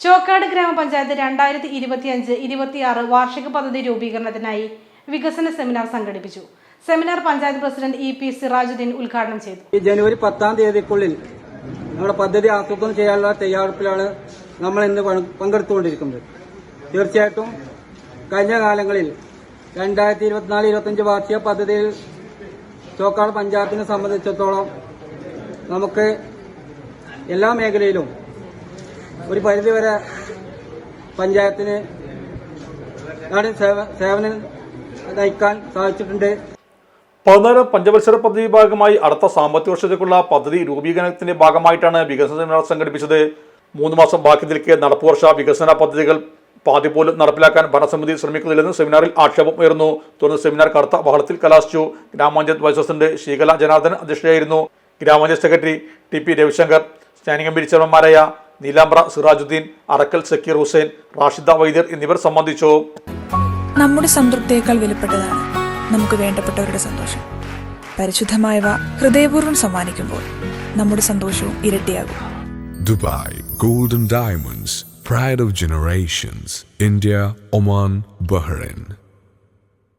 ചോക്കാട് ഗ്രാമപഞ്ചായത്ത് 2025-26 വാർഷിക പദ്ധതി രൂപീകരണത്തിനായി വികസന സെമിനാർ സംഘടിപ്പിച്ചു. Seminar panchayat president EP Sirajuddin ഉദ്ഘാടനം ചെയ്തു. ജനുവരി 10-ാം തീയതിക്കുള്ളിൽ നമ്മുടെ പദ്ധതി ആസൂത്രണം ചെയ്യാനുള്ള തയ്യാറെടുപ്പിലാണ് നമ്മൾ ഇന്ന് പങ്കെടുത്തുകൊണ്ടിരിക്കുന്നത്. തീർച്ചയായിട്ടും കഴിഞ്ഞ കാലങ്ങളിൽ 2024-25 വാർഷിക പദ്ധതിയിൽ ചോക്കാട് പഞ്ചായത്തിനെ സംബന്ധിച്ചിടത്തോളം നമുക്ക് എല്ലാ മേഖലയിലും ഒരു പരിധിവരെ പഞ്ചായത്തിന് സേവനം നയിക്കാൻ സാധിച്ചിട്ടുണ്ട്. 14 പഞ്ചവത്സര പദ്ധതി ഭാഗമായി അടുത്ത സാമ്പത്തിക വർഷത്തേക്കുള്ള പദ്ധതി രൂപീകരണത്തിന്റെ ഭാഗമായിട്ടാണ് വികസന സെമിനാർ സംഘടിപ്പിച്ചത്. 3 മാസം ബാക്കി നിൽക്കെ നടപ്പുവർഷ വികസന പദ്ധതികൾ പാതി പോലും നടപ്പിലാക്കാൻ ഭരണസമിതി ശ്രമിക്കുന്നില്ലെന്ന് സെമിനാറിൽ ആക്ഷേപം ഉയർന്നു. തുടർന്ന് സെമിനാർ കടുത്ത ബഹളത്തിൽ കലാശിച്ചു. ഗ്രാമപഞ്ചായത്ത് വൈസ് പ്രസിഡന്റ് ശീകല ജനാർദ്ദൻ അധ്യക്ഷയായിരുന്നു. Gram panchayat secretary TP Ravishankar, standing committee ചെയർമാൻമാരായ നീലാംബ്ര സിറാജുദ്ദീൻ, അറക്കൽ സക്കീർ ഹുസൈൻ, റാഷിദ വൈദ്യർ എന്നിവർ സംബന്ധിച്ചു. നമ്മുടെ സംതൃപ്തിയേക്കാൾ വിലപ്പെട്ടതാണ് നമുക്ക് വേണ്ടപ്പെട്ടവരുടെ സന്തോഷം. പരിശുദ്ധമായവ ഹൃദയപൂർവ്വം സമ്മാനിക്കുമ്പോൾ നമ്മുടെ സന്തോഷവും ഇരട്ടിയാകും. Dubai Golden Diamonds, Pride of Generations, India, Oman, Bahrain.